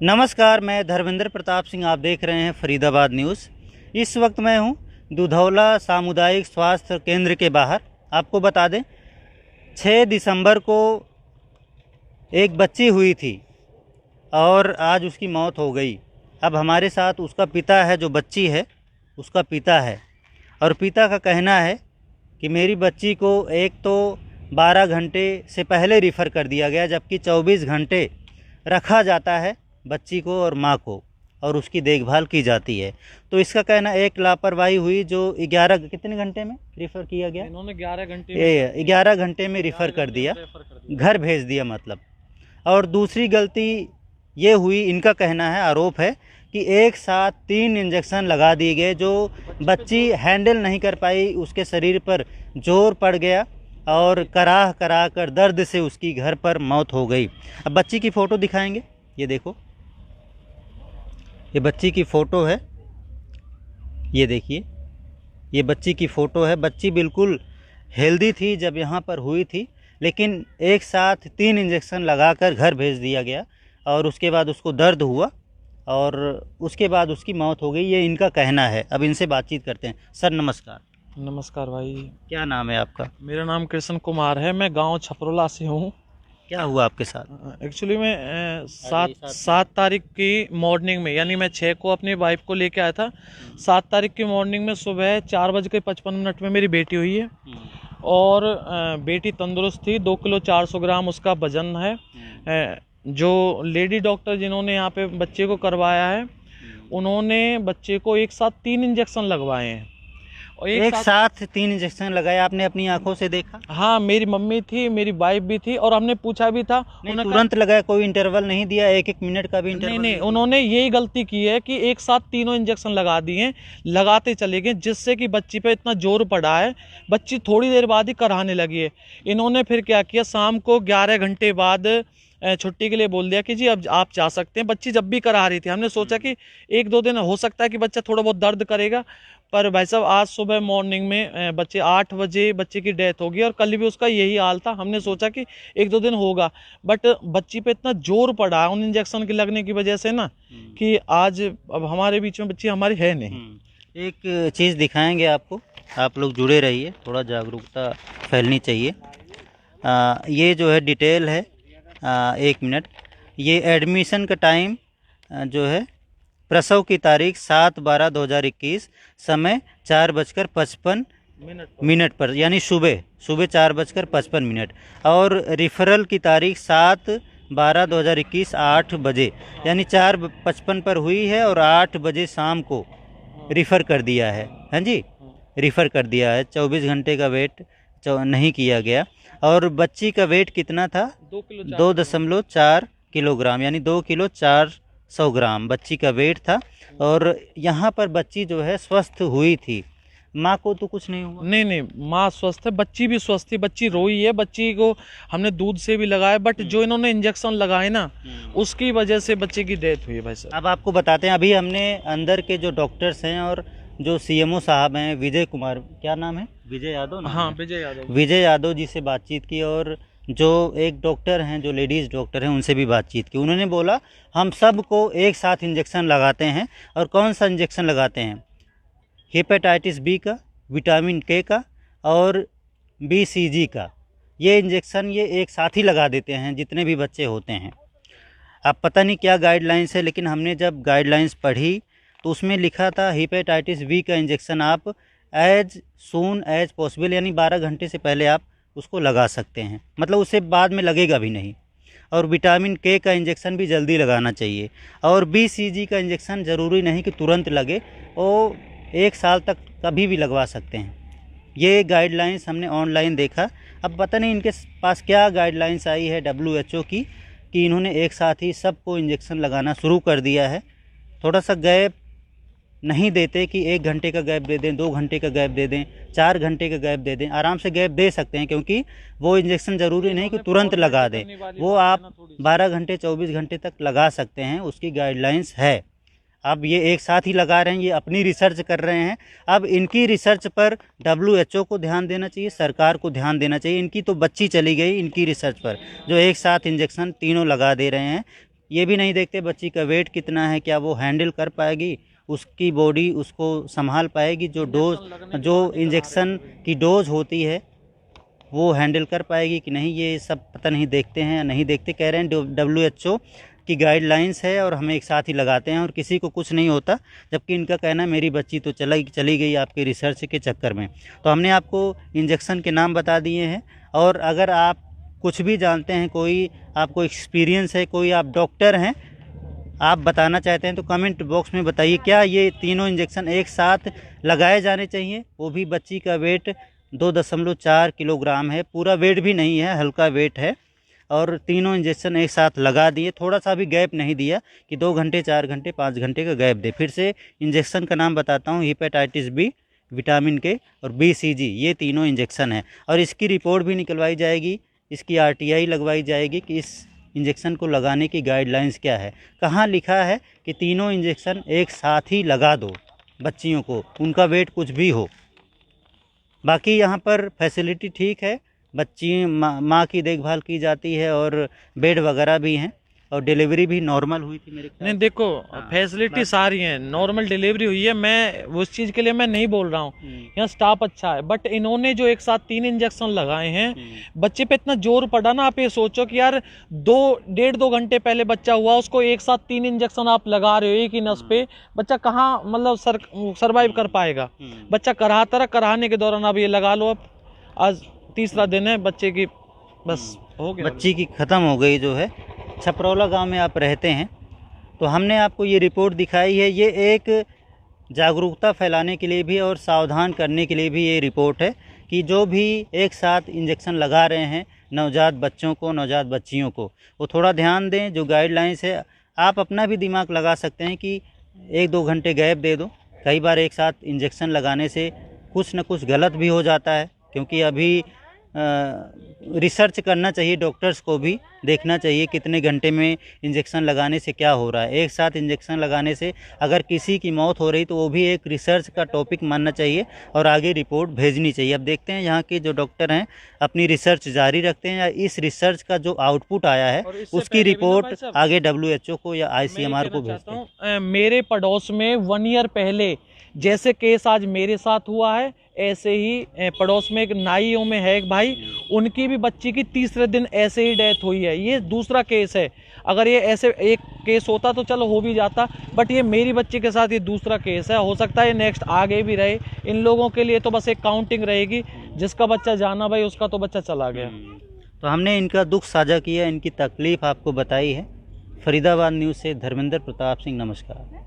नमस्कार, मैं धर्मेंद्र प्रताप सिंह। आप देख रहे हैं फरीदाबाद न्यूज़। इस वक्त मैं हूं दुधौला सामुदायिक स्वास्थ्य केंद्र के बाहर। आपको बता दें, 6 दिसंबर को एक बच्ची हुई थी और आज उसकी मौत हो गई। अब हमारे साथ उसका पिता है, जो बच्ची है उसका पिता है, और पिता का कहना है कि मेरी बच्ची को एक तो 12 घंटे से पहले रिफ़र कर दिया गया, जबकि 24 घंटे रखा जाता है बच्ची को और माँ को, और उसकी देखभाल की जाती है। तो इसका कहना एक लापरवाही हुई, जो 11 कितने घंटे में रिफ़र किया गया, इन्होंने 11 घंटे में रिफ़र कर दिया, घर भेज दिया मतलब। और दूसरी गलती ये हुई, इनका कहना है, आरोप है कि एक साथ 3 इंजेक्शन लगा दिए गए, जो बच्ची हैंडल नहीं कर पाई, उसके शरीर पर जोर पड़ गया और कराह करा कर दर्द से उसकी घर पर मौत हो गई। अब बच्ची की फ़ोटो दिखाएंगे, ये देखो, ये बच्ची की फ़ोटो है, ये देखिए, ये बच्ची की फ़ोटो है। बच्ची बिल्कुल हेल्दी थी जब यहाँ पर हुई थी, लेकिन एक साथ 3 इंजेक्शन लगाकर घर भेज दिया गया और उसके बाद उसको दर्द हुआ और उसके बाद उसकी मौत हो गई, ये इनका कहना है। अब इनसे बातचीत करते हैं। सर नमस्कार। नमस्कार भाई, क्या नाम है आपका? मेरा नाम कृष्ण कुमार है। मैं गांव छपरोला से हूँ। क्या हुआ आपके साथ? एक्चुअली मैं 7 तारीख की मॉर्निंग में, यानी मैं 6 को अपनी वाइफ को लेके आया था। 7 तारीख की मॉर्निंग में सुबह 4:55 में मेरी बेटी हुई है और बेटी तंदुरुस्त थी। 2 किलो 400 ग्राम उसका वजन है। जो लेडी डॉक्टर जिन्होंने यहाँ पे बच्चे को करवाया है, उन्होंने बच्चे को एक साथ 3 इंजेक्शन लगवाए हैं और एक साथ 3 इंजेक्शन लगाए, आपने अपनी आंखों से देखा? हाँ, मेरी मम्मी थी, मेरी वाइफ भी थी और हमने पूछा भी था। नहीं, तुरंत लगाया, कोई इंटरवल नहीं दिया, 1-1 मिनट का भी इंटरवल? नहीं, उन्होंने यही गलती की है कि एक साथ तीनों इंजेक्शन लगा दिए, लगाते चले गए, जिससे कि बच्ची पे इतना जोर पड़ा है, बच्ची थोड़ी देर बाद ही कराने लगी है। इन्होंने फिर क्या किया, शाम को 11 घंटे बाद छुट्टी के लिए बोल दिया कि जी अब आप जा सकते हैं। बच्ची जब भी करा रही थी, हमने सोचा कि 1-2 दिन हो सकता है कि बच्चा थोड़ा बहुत दर्द करेगा, पर भाई साहब आज सुबह मॉर्निंग में बच्चे 8 बजे बच्चे की डेथ होगी और कल भी उसका यही हाल था। हमने सोचा कि 1-2 दिन होगा, बट बच्ची पे इतना जोर पड़ा है उन इंजेक्शन के लगने की वजह से ना, कि आज अब हमारे बीच में बच्ची हमारी है नहीं। एक चीज़ दिखाएंगे आपको, आप लोग जुड़े रहिए, थोड़ा जागरूकता फैलनी चाहिए। ये जो है डिटेल है, 1 मिनट। ये एडमिशन का टाइम जो है, प्रसव की तारीख 7/12/2021, समय 4:55 पर, यानी सुबह 4:55 और रिफ़रल की तारीख 7/12/2021 8 बजे, यानी 4:55 पर हुई है और 8 बजे शाम को रिफ़र कर दिया है। हाँ जी, रिफ़र कर दिया है। 24 घंटे का वेट नहीं किया गया। और बच्ची का वेट कितना था? 2.4 किलोग्राम, यानी 2 किलो 400 ग्राम बच्ची का वेट था। और यहाँ पर बच्ची जो है स्वस्थ हुई थी, माँ को तो कुछ नहीं हुआ? नहीं, माँ स्वस्थ है, बच्ची भी स्वस्थ थी। बच्ची रोई है, बच्ची को हमने दूध से भी लगाया, बट जो इन्होंने इंजेक्शन लगाए ना, उसकी वजह से बच्चे की डेथ हुई है भाई साहब। अब आपको बताते हैं, अभी हमने अंदर के जो डॉक्टर्स हैं और जो सीएमओ साहब हैं, विजय कुमार, क्या नाम है, विजय यादव नाम हाँ, है? विजय यादव जी से बातचीत की, और जो एक डॉक्टर हैं, जो लेडीज़ डॉक्टर हैं, उनसे भी बातचीत की। उन्होंने बोला हम सब को एक साथ इंजेक्शन लगाते हैं। और कौन सा इंजेक्शन लगाते हैं? हेपेटाइटिस बी का, विटामिन के का और BCG का। ये इंजेक्शन ये एक साथ ही लगा देते हैं जितने भी बच्चे होते हैं। अब पता नहीं क्या गाइडलाइंस है, लेकिन हमने जब गाइडलाइंस पढ़ी तो उसमें लिखा था हेपेटाइटिस बी का इंजेक्शन आप एज सून एज पॉसिबल, यानी 12 घंटे से पहले आप उसको लगा सकते हैं, मतलब उससे बाद में लगेगा भी नहीं। और विटामिन के का इंजेक्शन भी जल्दी लगाना चाहिए। और BCG का इंजेक्शन ज़रूरी नहीं कि तुरंत लगे, वो 1 साल तक कभी भी लगवा सकते हैं। ये गाइडलाइंस हमने ऑनलाइन देखा। अब पता नहीं इनके पास क्या गाइडलाइंस आई है WHO की, कि इन्होंने एक साथ ही सबको इंजेक्शन लगाना शुरू कर दिया है। थोड़ा सा गैप नहीं देते कि 1 घंटे का गैप दे दें, 2 घंटे का गैप दे दें, 4 घंटे का गैप दे दें। आराम से गैप दे सकते हैं, क्योंकि वो इंजेक्शन ज़रूरी नहीं कि तुरंत लगा दें, वो आप 12 घंटे 24 घंटे तक लगा सकते हैं, उसकी गाइडलाइंस है। अब ये एक साथ ही लगा रहे हैं, ये अपनी रिसर्च कर रहे हैं। अब इनकी रिसर्च पर WHO को ध्यान देना चाहिए, सरकार को ध्यान देना चाहिए। इनकी तो बच्ची चली गई, इनकी रिसर्च पर जो एक साथ इंजेक्शन तीनों लगा दे रहे हैं। ये भी नहीं देखते बच्ची का वेट कितना है, क्या वो हैंडल कर पाएगी, उसकी बॉडी उसको संभाल पाएगी, जो इंजेक्शन की डोज होती है वो हैंडल कर पाएगी कि नहीं, ये सब पता नहीं देखते हैं या नहीं देखते। कह रहे हैं WHO की गाइडलाइंस है और हम एक साथ ही लगाते हैं और किसी को कुछ नहीं होता, जबकि इनका कहना है मेरी बच्ची तो चली गई आपके रिसर्च के चक्कर में। तो हमने आपको इंजेक्शन के नाम बता दिए हैं, और अगर आप कुछ भी जानते हैं, कोई आपको एक्सपीरियंस है, कोई आप डॉक्टर हैं, आप बताना चाहते हैं तो कमेंट बॉक्स में बताइए, क्या ये तीनों इंजेक्शन एक साथ लगाए जाने चाहिए? वो भी बच्ची का वेट 2.4 किलोग्राम है, पूरा वेट भी नहीं है, हल्का वेट है, और तीनों इंजेक्शन एक साथ लगा दिए, थोड़ा सा भी गैप नहीं दिया कि 2 घंटे 4 घंटे 5 घंटे का गैप दे। फिर से इंजेक्शन का नाम बताता हूँ, हेपेटाइटिस बी, विटामिन के और BCG, ये तीनों इंजेक्शन है। और इसकी रिपोर्ट भी निकलवाई जाएगी, इसकी RTI लगवाई जाएगी कि इस इंजेक्शन को लगाने की गाइडलाइंस क्या है, कहाँ लिखा है कि तीनों इंजेक्शन एक साथ ही लगा दो बच्चियों को, उनका वेट कुछ भी हो। बाकी यहाँ पर फैसिलिटी ठीक है, बच्ची माँ की देखभाल की जाती है और बेड वगैरह भी हैं, और डिलीवरी भी नॉर्मल हुई थी मेरे ख्याल नहीं से। देखो, फैसिलिटी सारी है, नॉर्मल डिलीवरी हुई है, मैं उस चीज़ के लिए मैं नहीं बोल रहा हूँ, यहाँ स्टाफ अच्छा है, बट इन्होंने जो एक साथ 3 इंजेक्शन लगाए हैं, बच्चे पे इतना जोर पड़ा ना। आप ये सोचो कि यार 1.5-2 घंटे पहले बच्चा हुआ, उसको एक साथ 3 इंजेक्शन आप लगा रहे हो एक ही नस पे, बच्चा कहाँ मतलब सर्वाइव कर पाएगा? बच्चा कराने के दौरान अब ये लगा लो, अब आज तीसरा दिन है बच्चे की, बस हो गया, बच्ची की ख़त्म हो गई जो है। छपरौला गांव में आप रहते हैं, तो हमने आपको ये रिपोर्ट दिखाई है, ये एक जागरूकता फैलाने के लिए भी और सावधान करने के लिए भी ये रिपोर्ट है कि जो भी एक साथ इंजेक्शन लगा रहे हैं नवजात बच्चों को, नवजात बच्चियों को, वो थोड़ा ध्यान दें। जो गाइडलाइंस है, आप अपना भी दिमाग लगा सकते हैं कि 1-2 घंटे गैप दे दो। कई बार एक साथ इंजेक्शन लगाने से कुछ न कुछ गलत भी हो जाता है, क्योंकि अभी रिसर्च करना चाहिए, डॉक्टर्स को भी देखना चाहिए कितने घंटे में इंजेक्शन लगाने से क्या हो रहा है। एक साथ इंजेक्शन लगाने से अगर किसी की मौत हो रही तो वो भी एक रिसर्च का टॉपिक मानना चाहिए और आगे रिपोर्ट भेजनी चाहिए। अब देखते हैं यहाँ के जो डॉक्टर हैं अपनी रिसर्च जारी रखते हैं या इस रिसर्च का जो आउटपुट आया है उसकी रिपोर्ट आगे WHO को या ICMR को भेजते हैं। मेरे पड़ोस में 1 ईयर पहले जैसे केस आज मेरे साथ हुआ है, ऐसे ही पड़ोस में एक नाइयों में है एक भाई, उनकी भी बच्ची की तीसरे दिन ऐसे ही डेथ हुई है। ये दूसरा केस है, अगर ये ऐसे एक केस होता तो चलो हो भी जाता, बट ये मेरी बच्ची के साथ ये दूसरा केस है। हो सकता है ये नेक्स्ट आगे भी रहे। इन लोगों के लिए तो बस एक काउंटिंग रहेगी, जिसका बच्चा जाना भाई उसका तो बच्चा चला गया। तो हमने इनका दुख साझा किया, इनकी तकलीफ़ आपको बताई है। फरीदाबाद न्यूज़ से धर्मेंद्र प्रताप सिंह, नमस्कार।